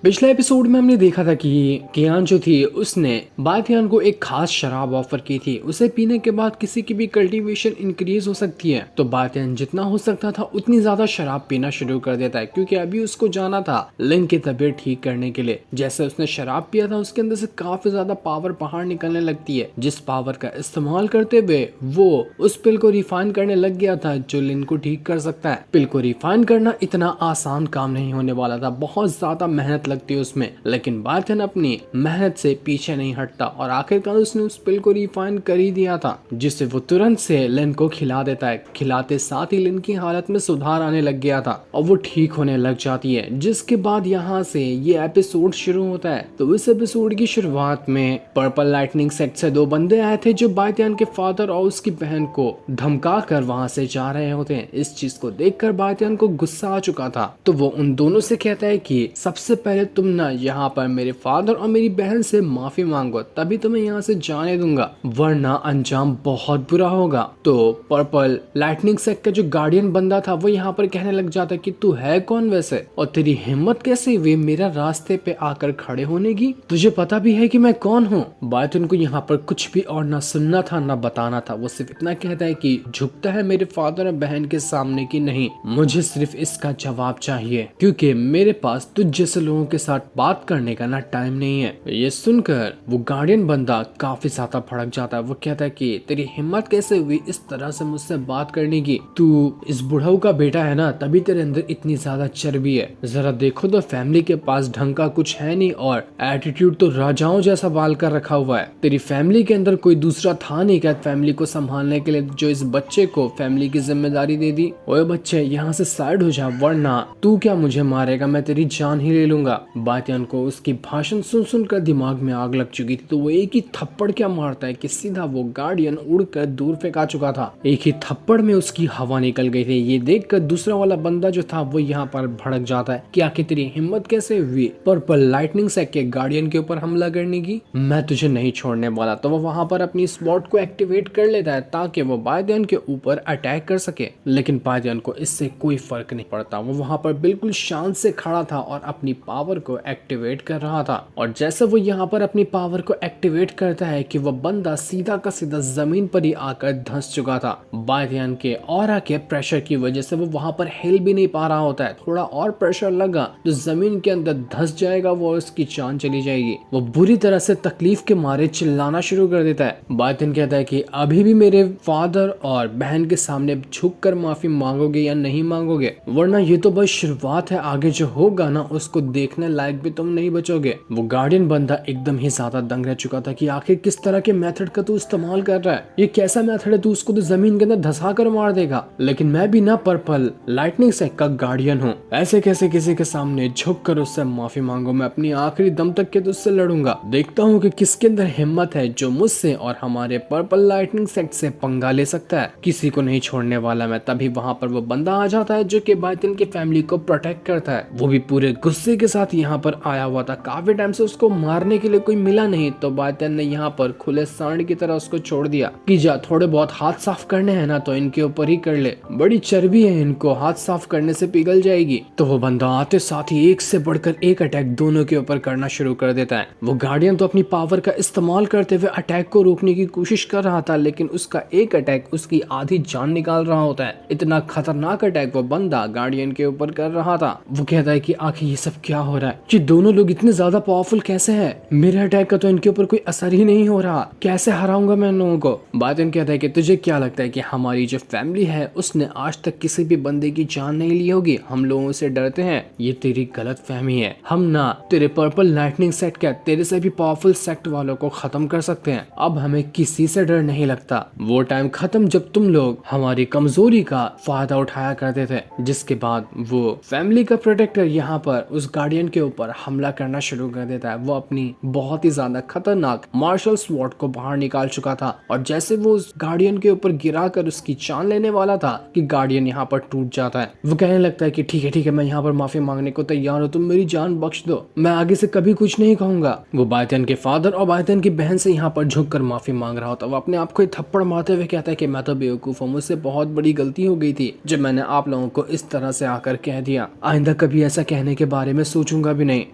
पिछले एपिसोड में हमने देखा था कि कियान जो थी उसने बाथियान को एक खास शराब ऑफर की थी। उसे पीने के बाद किसी की भी कल्टीवेशन इंक्रीज हो सकती है। तो बाथियान जितना हो सकता था उतनी ज्यादा शराब पीना शुरू कर देता है, क्योंकि अभी उसको जाना था लिन की तबीयत ठीक करने के लिए। जैसे उसने शराब पिया था उसके अंदर से काफी ज्यादा पावर बाहर निकलने लगती है, जिस पावर का इस्तेमाल करते हुए वो उस पिल को रिफाइन करने लग गया था जो लिन को ठीक कर सकता है। पिल को रिफाइन करना इतना आसान काम नहीं होने वाला था, बहुत ज्यादा मेहनत लगती है उसमें। लेकिन बाथियान अपनी मेहनत से पीछे नहीं हटता और आखिरकार उसने उस पिल को रिफाइन कर ही दिया था, जिसे वो तुरंत से लिन को खिला देता है। खिलाते साथ ही लिन की हालत में सुधार आने लग गया था और वो ठीक होने लग जाती है। जिसके बाद यहाँ से ये एपिसोड शुरू होता है। तो इस एपिसोड की शुरुआत में पर्पल लाइटनिंग सेट से दो बंदे आए थे जो बाथियान के फादर और उसकी बहन को धमका कर वहां से जा रहे होते हैं। इस चीज को देखकर बाथियान को गुस्सा आ चुका था, तो वो उन दोनों से कहता है कि सबसे पहले तुम ना यहाँ पर मेरे फादर और मेरी बहन से माफी मांगो, तभी तुम्हें यहाँ से जाने दूंगा, वरना अंजाम बहुत बुरा होगा। तो पर्पल लाइटनिंग सेक्ट का जो गार्डियन बंदा था वो यहाँ पर कहने लग जाता है कि तू है कौन वैसे, और तेरी हिम्मत कैसे हुई मेरा रास्ते पे आकर खड़े होने की, तुझे पता भी है कि मैं कौन हूँ। बाथियान को यहाँ पर कुछ भी और ना सुनना था ना बताना था। वो सिर्फ इतना कहता है कि झुकता है मेरे फादर और बहन के सामने की नहीं, मुझे सिर्फ इसका जवाब चाहिए, क्योंकि मेरे पास तुझ जैसे लोगों के साथ बात करने का ना टाइम नहीं है। ये सुनकर वो गार्डियन बंदा काफी ज्यादा भड़क जाता है। वो कहता है कि तेरी हिम्मत कैसे हुई इस तरह से मुझसे बात करने की, तू इस बुढ़ाऊ का बेटा है ना, तभी तेरे अंदर इतनी ज्यादा चर्बी है। जरा देखो तो फैमिली के पास ढंग का कुछ है नहीं और एटीट्यूड तो राजाओं जैसा बाल कर रखा हुआ है। तेरी फैमिली के अंदर कोई दूसरा था नहीं क्या फैमिली को संभालने के लिए, जो इस बच्चे को फैमिली की जिम्मेदारी दे दी। ओए बच्चे यहाँ से साइड हो जा, वरना तू क्या मुझे मारेगा, मैं तेरी जान ही ले लूंगा। बाथियान को उसकी भाषण सुन सुनकर दिमाग में आग लग चुकी थी, तो वो एक ही थप्पड़ क्या मारता है कि सीधा वो गार्डियन उड़कर दूर फेंका चुका था। एक ही थप्पड़ में उसकी हवा निकल गई थी। ये देखकर दूसरा वाला बंदा जो था वो यहाँ पर भड़क जाता है कि आखिर तेरी हिम्मत कैसे हुई पर्पल लाइटनिंग सेक्ट के गार्डियन के ऊपर हमला करने की, मैं तुझे नहीं छोड़ने वाला। तो वो वहां पर अपनी स्पॉट को एक्टिवेट कर लेता है ताकि वो बाथियान के ऊपर अटैक कर सके। लेकिन बाथियान को इससे कोई फर्क नहीं पड़ता। वो वहां पर बिल्कुल शांत से खड़ा था और अपनी पावर को एक्टिवेट कर रहा था। और जैसे वो यहाँ पर अपनी पावर को एक्टिवेट करता है कि वो बंदा सीधा का सीधा जमीन पर ही आकर धंस चुका था। बाथियान के ऑरा के प्रेशर की वजह से वो वहां पर हिल भी नहीं पा रहा होता है। थोड़ा और प्रेशर लगा तो जमीन के अंदर धंस जाएगा वो, उसकी जान चली जाएगी। वो बुरी तरह से तकलीफ के मारे चिल्लाना शुरू कर देता है। बाथियान कहता है कि अभी भी मेरे फादर और बहन के सामने झुककर माफी मांगोगे या नहीं मांगोगे, वरना ये तो बस शुरुआत है, आगे जो होगा ना उसको देखने लायक भी तुम नहीं बचोगे। वो गार्डियन बंदा एकदम ही ज्यादा दंग रह चुका था कि आखिर किस तरह के मेथड का तू इस्तेमाल कर रहा है, ये कैसा मेथड है, तू उसको तो जमीन के अंदर धंसा कर मार देगा। लेकिन मैं भी ना पर्पल लाइटनिंग सेक्ट का गार्डियन हूँ, ऐसे कैसे किसी के सामने झुक कर उससे माफी मांगो, मैं अपनी आखिरी दम तक के उससे लड़ूंगा, देखता हूँ कि किसके अंदर हिम्मत है जो मुझसे और हमारे पर्पल लाइटनिंग सेक्ट से पंगा ले सकता है, किसी को नहीं छोड़ने वाला मैं। तभी वहां पर वो बंदा आ जाता है जो कि बाथियान की फैमिली को प्रोटेक्ट करता है। वो भी पूरे गुस्से के साथ यहाँ पर आया हुआ था, काफी टाइम से उसको मारने के लिए कोई मिला नहीं, तो बाथियान ने यहाँ पर खुले सांड की तरह उसको छोड़ दिया कि जा थोड़े बहुत हाथ साफ करने हैं ना तो इनके ऊपर ही कर ले, बड़ी चर्बी है, इनको हाथ साफ करने से पिघल जाएगी। तो वो बंदा आते साथ ही एक से बढ़कर एक अटैक दोनों के ऊपर करना शुरू कर देता है। वो गार्डियन तो अपनी पावर का इस्तेमाल करते हुए अटैक को रोकने की कोशिश कर रहा था, लेकिन उसका एक अटैक उसकी आधी जान निकाल रहा होता है। इतना खतरनाक अटैक वो बंदा गार्डियन के ऊपर कर रहा था। वो कहता है कि आखिर ये सब क्या हो रहा है, ये दोनों लोग इतने ज्यादा पावरफुल कैसे हैं, मेरे अटैक का तो इनके ऊपर कोई असर ही नहीं हो रहा, कैसे हराऊंगा मैं इन लोगों को। बाथियान कहता है कि तुझे क्या लगता है कि हमारी जो फैमिली है उसने आज तक किसी भी बंदे की जान नहीं ली होगी, हम लोगों से डरते हैं, ये तेरी गलत फहमी है। हम ना तेरे पर्पल लाइटनिंग सेक्ट क्या तेरे से भी पावरफुल सेक्ट वालों को खत्म कर सकते हैं, अब हमें किसी से डर नहीं लगता। वो टाइम खत्म जब तुम लोग हमारी कमजोरी का फायदा उठाया करते थे। जिसके बाद वो फैमिली का प्रोटेक्टर यहाँ पर उस गार्डियन के ऊपर हमला करना शुरू कर देता है। वो अपनी बहुत ही ज्यादा खतरनाक मार्शल स्वॉर्ड को बाहर निकाल चुका था और जैसे वो उस गार्डियन के ऊपर गिरा कर उसकी जान लेने वाला था कि गार्डियन यहाँ पर टूट जाता है। वो कहने लगता है कि ठीक है मैं यहाँ पर माफी मांगने को तैयार हूँ, तुम मेरी जान बख्श दो, मैं आगे से कभी कुछ नहीं कहूंगा। वो बाथियान के फादर और बाथियान की बहन से यहाँ पर झुक कर माफी मांग रहा होता। वो अपने आप को थप्पड़ मारते हुए कहता है कि मैं तो बेवकूफ हूँ, मुझसे बहुत बड़ी गलती हो गई थी जब मैंने आप लोगों को इस तरह से आकर कह दिया, आइंदा कभी ऐसा कहने के बारे में सोचूंगा भी नहीं।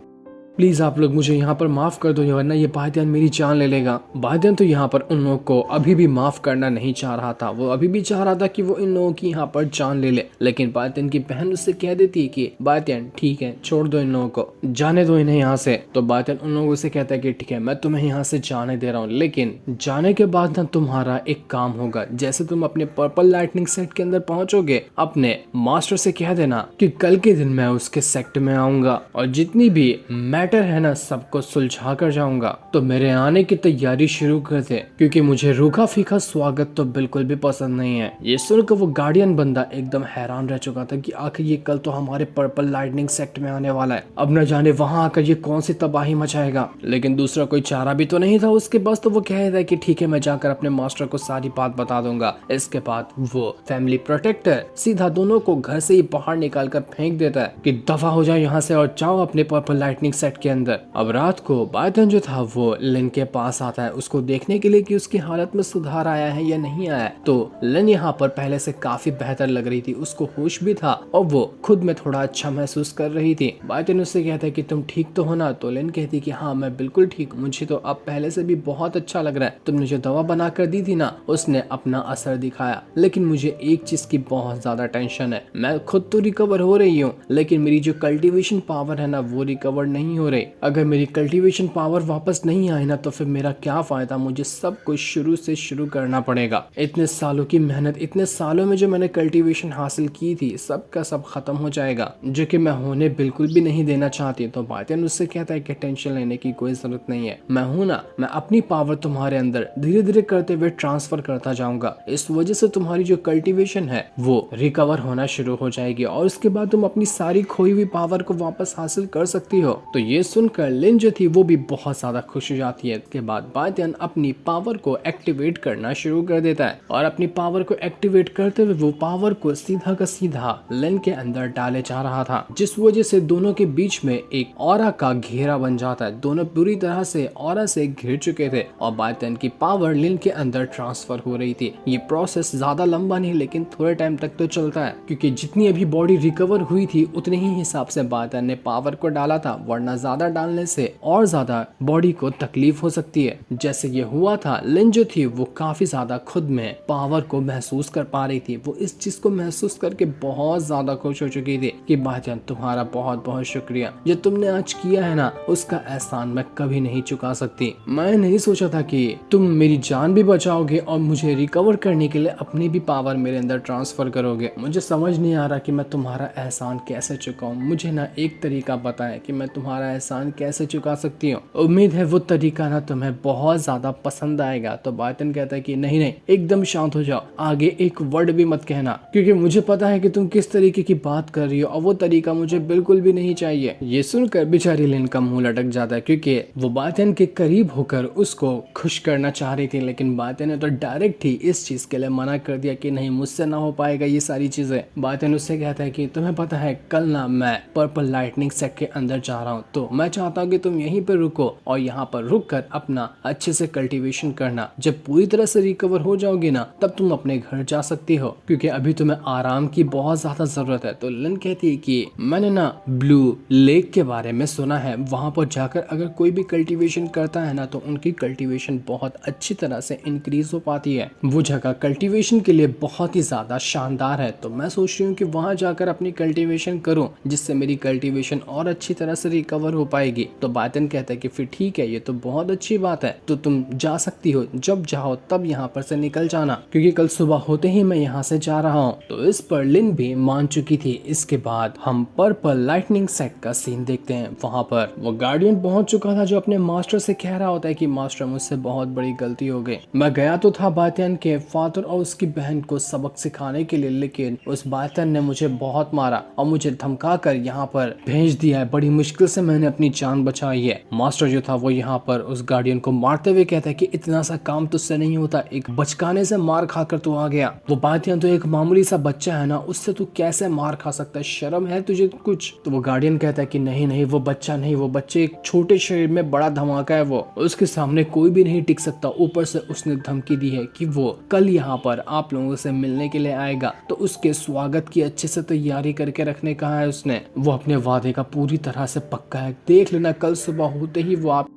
प्लीज आप लोग मुझे यहाँ पर माफ कर दो वरना ये बातियान मेरी जान ले लेगा। बातियान तो यहाँ पर उन लोगों को अभी भी माफ करना नहीं चाह रहा था, वो अभी भी चाह रहा था कि वो इन लोगों की यहाँ पर जान ले ले, लेकिन बातियान की बहन उससे कह देती है कि बातियान ठीक है, छोड़ दो इन लोगों को, जाने दो इन्हें यहाँ से। तो बातियान उन लोगों से कहता है कि ठीक है मैं तुम्हें यहाँ से जाने दे रहा हूँ, लेकिन जाने के बाद ना तुम्हारा एक काम होगा। जैसे तुम अपने पर्पल लाइटनिंग सेट के अंदर पहुंचोगे, अपने मास्टर से कह देना कि कल के दिन मैं उसके सेक्ट में आऊंगा और जितनी भी मैटर है ना सबको सुलझा कर जाऊंगा। तो मेरे आने की तैयारी शुरू कर दे, क्योंकि मुझे रूखा फीका स्वागत तो बिल्कुल भी पसंद नहीं है। ये सुनकर वो गार्डियन बंदा एकदम हैरान रह चुका था कि आखिर ये कल तो हमारे पर्पल लाइटनिंग सेक्ट में आने वाला है, अब न जाने वहां आकर ये कौन सी तबाही मचाएगा। लेकिन दूसरा कोई चारा भी तो नहीं था उसके पास, तो वो कह रहा है कि ठीक है मैं जाकर अपने मास्टर को सारी बात बता दूंगा। इसके बाद वो फैमिली प्रोटेक्टर सीधा दोनों को घर से ही बाहर निकाल कर फेंक देता है कि दफा हो जाए यहाँ से और जाओ अपने पर्पल लाइटनिंग सेट के अंदर। अब रात को बायतन जो था वो लिन के पास आता है उसको देखने के लिए कि उसकी हालत में सुधार आया है या नहीं आया। तो लिन यहाँ पर पहले से काफी बेहतर लग रही थी, उसको होश भी था और वो खुद में थोड़ा अच्छा महसूस कर रही थी। बायतन उससे कहता है कि तुम ठीक तो हो ना? तो लिन कहती कि हाँ मैं बिल्कुल ठीक हूँ, मुझे तो अब पहले से भी बहुत अच्छा लग रहा है। तुमने जो दवा बना कर दी थी ना उसने अपना असर दिखाया, लेकिन मुझे एक चीज की बहुत ज्यादा टेंशन है। मैं खुद तो रिकवर हो रही हूँ लेकिन मेरी जो कल्टीवेशन पावर है ना वो रिकवर नहीं हो रही। अगर मेरी कल्टीवेशन पावर वापस नहीं आई ना तो फिर मेरा क्या फायदा, मुझे सब कुछ शुरू से शुरू करना पड़ेगा। इतने सालों की मेहनत, इतने सालों में जो मैंने कल्टीवेशन हासिल की थी सब का सब खत्म हो जाएगा, जो कि मैं होने बिल्कुल भी नहीं देना चाहती। तो बातियान उससे कहता है कि टेंशन लेने की कोई जरूरत नहीं है, मैं हूं ना, मैं अपनी पावर तुम्हारे अंदर धीरे धीरे करते हुए ट्रांसफर करता जाऊंगा। इस वजह से तुम्हारी जो कल्टीवेशन है वो रिकवर होना शुरू हो जाएगी और उसके बाद तुम अपनी सारी खोई हुई पावर को वापस हासिल कर सकती हो। तो ये सुनकर लिन जो थी वो भी बहुत ज्यादा खुश हो जाती है। इसके बाद बातियान अपनी पावर को एक्टिवेट करना शुरू कर देता है और अपनी पावर को एक्टिवेट करते हुए वो पावर को सीधा का सीधा लिन के अंदर डाले जा रहा था, जिस वजह से दोनों के बीच में एक ऑरा का घेरा बन जाता है। दोनों पूरी तरह से ऑरा से घिर चुके थे और बातियान की पावर लिन के अंदर ट्रांसफर हो रही थी। ये प्रोसेस ज्यादा लंबा नहीं लेकिन थोड़े टाइम तक तो चलता है, क्योंकि जितनी अभी बॉडी रिकवर हुई थी उतने ही हिसाब से बातियान ने पावर को डाला था, वरना ज्यादा डालने से और ज्यादा बॉडी को तकलीफ हो सकती है। जैसे ये हुआ था, लिन जो थी वो काफी ज्यादा खुद में पावर को महसूस कर पा रही थी। वो इस चीज को महसूस करके बहुत ज्यादा खुश हो चुकी थी कि बातियान तुम्हारा बहुत बहुत शुक्रिया, जो तुमने आज किया है ना उसका एहसान मैं कभी नहीं चुका सकती। मैं नहीं सोचा था कि तुम मेरी जान भी बचाओगे और मुझे रिकवर करने के लिए अपनी भी पावर मेरे अंदर ट्रांसफर करोगे। मुझे समझ नहीं आ रहा कि मैं तुम्हारा एहसान कैसे चुकाऊं। मुझे ना एक तरीका बताएं कि मैं तुम्हारा एहसान कैसे चुका सकती हूँ। उम्मीद है वो तरीका ना तुम्हें बहुत ज्यादा पसंद आएगा। तो बातियान कहता है कि नहीं नहीं, एकदम शांत हो जाओ, आगे एक वर्ड भी मत कहना, क्योंकि मुझे पता है कि तुम किस तरीके की बात कर रही हो और वो तरीका मुझे बिल्कुल भी नहीं चाहिए। ये सुनकर बेचारी लिन का मुंह लटक जाता है, क्योंकि वो बातियान के करीब होकर उसको खुश करना चाह रही थी, लेकिन बातियान ने तो डायरेक्ट ही इस चीज के लिए मना कर दिया कि नहीं, मुझसे ना हो पाएगा ये सारी चीजें। बातियान उससे कहता है कि तुम्हें पता है कल ना मैं पर्पल लाइटनिंग सेट के अंदर जा रहा हूँ, तो मैं चाहता हूँ कि तुम यहीं पर रुको और यहाँ पर रुक कर अपना अच्छे से कल्टीवेशन करना। जब पूरी तरह से रिकवर हो जाओगी ना तब तुम अपने घर जा सकती हो, क्योंकि अभी तुम्हें आराम की बहुत ज्यादा जरूरत है। तो लिन कहती है कि मैंने ना ब्लू लेक के बारे में सुना है, वहां पर जाकर अगर कोई भी कल्टीवेशन करता है ना तो उनकी कल्टीवेशन बहुत अच्छी तरह से इंक्रीज हो पाती है। वो जगह कल्टीवेशन के लिए बहुत ही ज्यादा शानदार है, तो मैं सोच रही हूँ कि वहां जाकर अपनी कल्टीवेशन करूँ, जिससे मेरी कल्टीवेशन और अच्छी तरह से रिकवर हो पाएगी। तो बातियान कहता है कि फिर ठीक है, ये तो बहुत अच्छी बात है, तो तुम जा सकती हो, जब चाहो तब यहाँ पर से निकल जाना, क्योंकि कल सुबह होते ही मैं यहाँ से जा रहा हूँ। तो इस पर लिन भी मान चुकी थी। इसके बाद हम पर्पल लाइटनिंग सेट का सीन देखते हैं। वहाँ पर वो गार्डियन पहुंच चुका था, जो अपने मास्टर से कह रहा होता है कि मास्टर मुझसे बहुत बड़ी गलती हो गई। मैं गया तो था बातियान के फादर और उसकी बहन को सबक सिखाने के लिए, लेकिन उस बातियान ने मुझे बहुत मारा और मुझे धमका कर यहाँ पर भेज दिया है। बड़ी मुश्किल से मैंने अपनी जान बचाई है। मास्टर जो था वो यहाँ पर उस गार्डियन को मारते हुए कहता है कि इतना सा काम तुझसे नहीं होता, एक बचकाने से मार खाकर तू आ गया। वो बातियान तो एक मामूली सा बच्चा है ना, उससे तू कैसे मार खा सकता है, शर्म है तुझे कुछ? तो वो गार्डियन कहता है कि नहीं नहीं, वो बच्चा नहीं, वो बच्चे एक छोटे शरीर में बड़ा धमाका है, वो उसके सामने कोई भी नहीं टिक सकता। ऊपर से उसने धमकी दी है कि वो कल यहाँ पर आप लोगों से मिलने के लिए आएगा, तो उसके स्वागत की अच्छे से तैयारी करके रखने कहा है उसने। वो अपने वादे का पूरी तरह से पक्का है है, देख लेना कल सुबह होते ही वो आप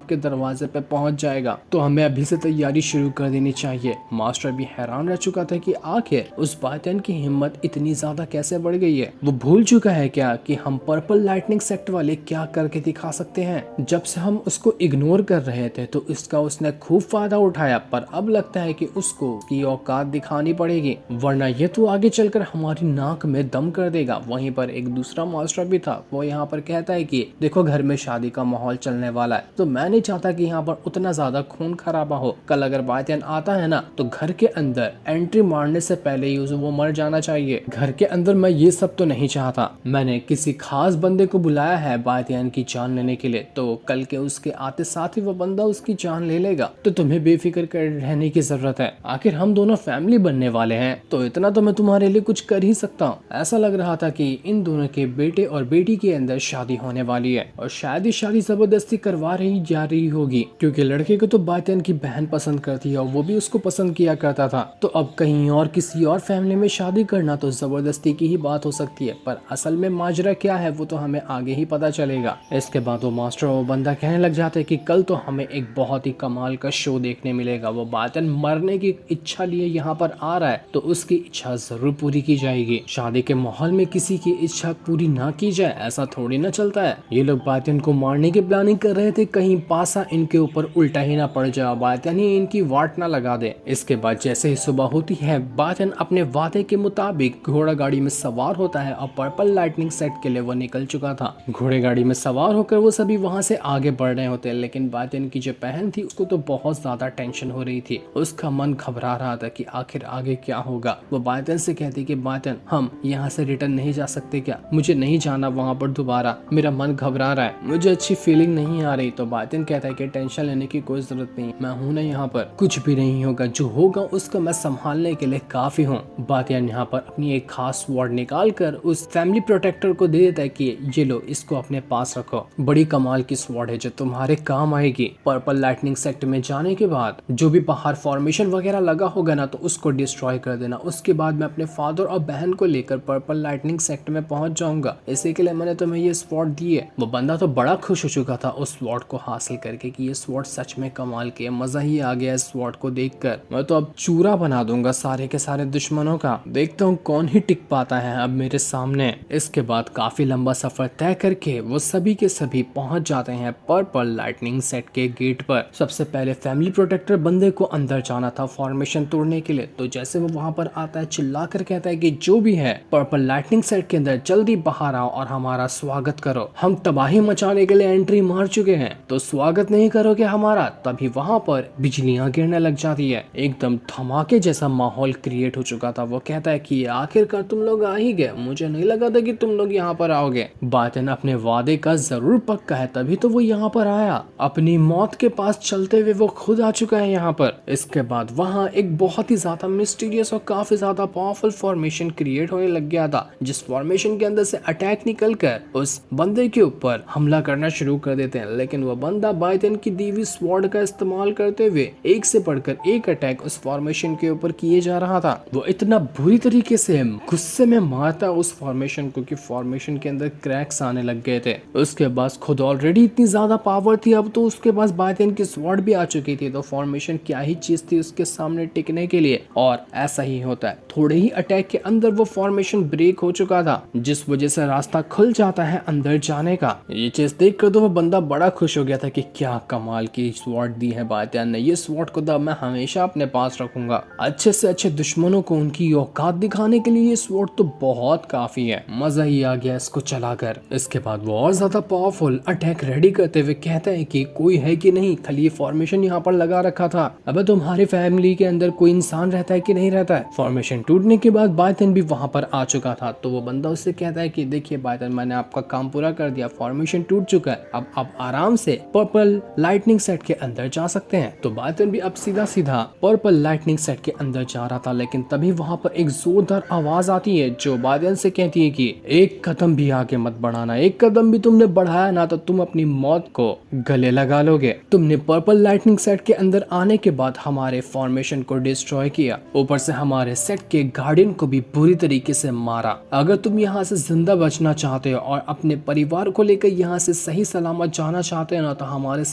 के दरवाजे पे पहुंच जाएगा, तो हमें अभी से तैयारी शुरू कर देनी चाहिए। मास्टर भी हैरान रह चुका था कि आखिर उस बातियन की हिम्मत इतनी ज्यादा कैसे बढ़ गई है। वो भूल चुका है क्या कि हम पर्पल लाइटनिंग सेक्ट वाले क्या करके दिखा सकते हैं। जब से हम उसको इग्नोर कर रहे थे तो इसका उसने खूब फायदा उठाया, पर अब लगता है कि उसको की औकात दिखानी पड़ेगी, वरना ये तो आगे चलकर हमारी नाक में दम कर देगा। वहीं पर एक दूसरा मास्टर भी था, वो यहाँ पर कहता है कि देखो घर में शादी का माहौल चलने वाला है, तो मैंने चाहता कि यहाँ पर उतना ज्यादा खून खराबा हो। कल अगर बातियन आता है ना तो घर के अंदर एंट्री मारने से पहले ही वो मर जाना चाहिए। घर के अंदर मैं ये सब तो नहीं चाहता। मैंने किसी खास बंदे को बुलाया है बातियन की जान लेने के लिए, तो कल के उसके आते साथ ही वो बंदा उसकी जान ले लेगा। तो तुम्हें बेफिक्र कर रहने की जरूरत है, आखिर हम दोनों फैमिली बनने वाले हैं, तो इतना तो मैं तुम्हारे लिए कुछ कर ही सकता हूँ। ऐसा लग रहा था कि इन दोनों के बेटे और बेटी के अंदर शादी होने वाली है और शायद ही शादी जबरदस्ती करवा रही जा रही होगी, क्योंकि लड़के को तो बातियन की बहन पसंद करती है और वो भी उसको पसंद किया करता था। तो अब कहीं और किसी और फैमिली में शादी करना तो जबरदस्ती की ही बात हो सकती है, पर असल में माजरा क्या है वो तो हमें आगे ही पता चलेगा। इसके बाद वो मास्टर और बंदा कहने लग जाते हैं कि कल तो हमें एक बहुत ही कमाल का शो देखने मिलेगा। वो बातियन मरने की इच्छा लिए यहाँ पर आ रहा है तो उसकी इच्छा जरूर पूरी की जाएगी। शादी के माहौल में किसी की इच्छा पूरी ना की जाए ऐसा थोड़ी ना चलता है। ये लोग बातियन को मारने की प्लानिंग कर रहे थे, कहीं पासा इनके ऊपर उल्टा ही ना पड़ जाए, बातियन ही इनकी वाट ना लगा दे। इसके बाद जैसे ही सुबह होती है, बातियन अपने वादे के मुताबिक घोड़ा गाड़ी में सवार होता है और पर्पल लाइटनिंग सेट के लिए वो निकल चुका था। घोड़े गाड़ी में सवार होकर वो सभी वहां से आगे बढ़ रहे होते हैं, लेकिन बातियन की जो बहन थी उसको तो बहुत ज्यादा टेंशन हो रही थी। उसका मन घबरा रहा था कि आखिर आगे क्या होगा। वो बातियन से कहती कि बातियन हम यहाँ से रिटर्न नहीं जा सकते क्या, मुझे नहीं जाना वहाँ पर दोबारा, मेरा मन घबरा रहा है, मुझे अच्छी फीलिंग नहीं आ रही। तो बातियन कहता है कि टेंशन लेने की कोई जरूरत नहीं, मैं हूं ना यहाँ पर, कुछ भी नहीं होगा, जो होगा उसको मैं संभालने के लिए काफी हूँ। बातियन यहाँ पर अपनी एक खास स्वॉर्ड निकाल कर उस फैमिली प्रोटेक्टर को दे देता है कि ये लो इसको अपने पास रखो, बड़ी कमाल की स्वॉर्ड है जो तुम्हारे काम आएगी। पर्पल लाइटनिंग सेक्ट में जाने के बाद जो भी बाहर फॉर्मेशन वगैरह लगा होगा ना तो उसको डिस्ट्रॉय कर देना। उसके बाद मैं अपने फादर और बहन को लेकर पर्पल लाइटनिंग सेक्ट में पहुंच जाऊंगा, इसी के लिए मैंने तुम्हें ये स्वॉर्ड दी है। वो बंदा तो बड़ा खुश हो चुका था उस स्वॉर्ड को हासिल करके कि ये स्वॉर्ड सच में कमाल के, मजा ही आ गया इस स्वॉर्ड को देखकर। मैं तो अब चूरा बना दूंगा सारे के सारे दुश्मनों का, देखता हूँ कौन ही टिक पाता है अब मेरे सामने। इसके बाद काफी लंबा सफर तय करके वो सभी के सभी पहुंच जाते हैं पर्पल लाइटनिंग सेट के गेट पर। सबसे पहले फैमिली प्रोटेक्टर बंदे को अंदर जाना था फॉर्मेशन तोड़ने के लिए, तो जैसे वो वहां पर आता है चिल्ला कर कहता है कि जो भी है पर्पल लाइटनिंग सेट के अंदर जल्दी बाहर आओ और हमारा स्वागत करो, हम तबाही मचाने के लिए एंट्री मार चुके हैं, तो स्वागत नहीं करोगे हमारा। तभी वहां पर बिजलियां गिरने लग जाती है, एकदम धमाके जैसा माहौल क्रिएट हो चुका था। वो कहता है कि आखिरकार तुम लोग आ ही गए, मुझे नहीं लगा था कि तुम लोग यहाँ पर आओगे। बातियन अपने वादे का जरूर पक्का है, तभी तो वो यहाँ पर आया, अपनी मौत के पास चलते हुए वो खुद आ चुका है यहाँ पर। इसके बाद वहाँ एक बहुत ही ज्यादा मिस्टीरियस और काफी ज्यादा पावरफुल फॉर्मेशन क्रिएट होने लग गया था, जिस फॉर्मेशन के अंदर से अटैक निकल कर उस बंदे के ऊपर हमला करना शुरू कर देते हैं। लेकिन वो बंदा बातियन की दीवी स्वॉर्ड का इस्तेमाल करते हुए एक से बढ़कर एक अटैक उस फॉर्मेशन के ऊपर किए जा रहा था। वो इतना बुरी तरीके से गुस्से में मारता उस फॉर्मेशन को कि फॉर्मेशन के अंदर क्रैक्स आने लग गए थे। उसके पास खुद ऑलरेडी इतनी ज्यादा पावर थी, अब तो उसके पास बातियन की स्वॉर्ड भी आ चुकी थी, तो फॉर्मेशन क्या ही चीज थी उसके सामने टिकने के लिए। और ऐसा ही होता है, थोड़े ही अटैक के अंदर वो फॉर्मेशन ब्रेक हो चुका था, जिस वजह से रास्ता खुल जाता है अंदर जाने का। ये चीज देख कर तो वो बंदा बड़ा खुश हो गया था कि क्या कमाल की स्वॉर्ड दी है बातियन ने, ये स्वॉर्ड को मैं हमेशा अपने पास रखूंगा। अच्छे से अच्छे दुश्मनों को उनकी औकात दिखाने के लिए ये स्वॉर्ड तो बहुत काफी है, मजा ही आ गया इसको चलाकर। इसके बाद वो और ज्यादा पावरफुल अटैक रेडी करते हुए कहते हैं कि कोई है कि नहीं, खाली ये फॉर्मेशन यहाँ पर लगा रखा था, अब तुम्हारी फैमिली के अंदर कोई इंसान रहता है कि नहीं रहता है। फॉर्मेशन टूटने के बाद बातियन भी वहां पर आ चुका था, तो वो बंदा उससे कहता है कि देखिए बातियन, मैंने आपका काम पूरा कर दिया, फॉर्मेशन टूट चुका है, अब आप आराम से पर्पल लाइटनिंग सेट के अंदर जा सकते हैं। तो बातियन भी अब सीधा सीधा पर्पल लाइटनिंग सेट के अंदर जा रहा था, लेकिन तभी वहाँ पर एक जोरदार आवाज आती है जो बातियन से कहती है कि एक कदम भी आगे मत बढ़ाना, एक कदम भी तुमने बढ़ाया ना तो तुम अपनी मौत को गले लगा लोगे। तुमने पर्पल लाइटनिंग सेट के अंदर आने के बाद हमारे फॉर्मेशन को डिस्ट्रॉय किया, ऊपर से हमारे सेट के गार्डियन को भी बुरी तरीके से मारा। अगर तुम यहाँ से जिंदा बचना चाहते हो और अपने परिवार को लेकर यहाँ से सही सलामत जाना चाहते हो ना तो हमारे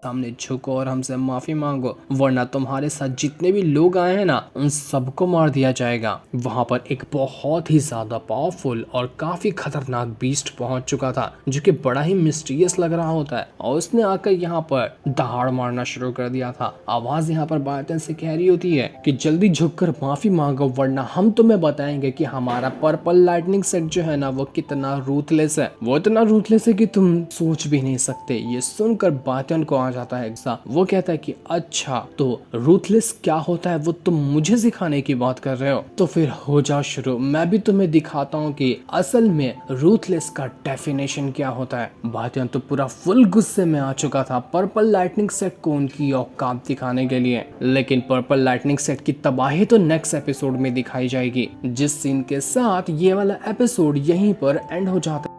सामने झुको और हमसे माफी मांगो, वरना तुम्हारे साथ जितने भी लोग आए हैं ना उन सबको मार दिया जाएगा। वहां पर एक बहुत ही ज्यादा पावरफुल और काफी खतरनाक बीस्ट पहुंच चुका था जो कि बड़ा ही मिस्टीरियस लग रहा होता है और उसने आकर यहाँ पर दहाड़ मारना शुरू कर दिया था। आवाज यहाँ पर बातियन से कह रही होती है कि जल्दी झुककर माफी मांगो वरना हम तुम्हें बताएंगे कि हमारा पर्पल लाइटनिंग सेट जो है ना वो कितना रूथलेस है। वो इतना रूथलेस है कि तुम सोच भी नहीं सकते। ये सुनकर बातियन को जाता है गुस्सा। वो कहता है कि अच्छा तो रूथलेस क्या होता है वो तुम मुझे सिखाने की बात कर रहे हो, तो फिर हो जाओ शुरू, मैं भी तुम्हें दिखाता हूँ कि असल में रूथलेस का डेफिनेशन क्या होता है। बातियन तो पूरा फुल गुस्से में आ चुका था पर्पल लाइटनिंग सेट को उनकी औकात दिखाने के लिए, लेकिन पर्पल लाइटनिंग सेट की तबाही तो नेक्स्ट एपिसोड में दिखाई जाएगी, जिस सीन के साथ ये वाला एपिसोड यहीं पर एंड हो जाता है।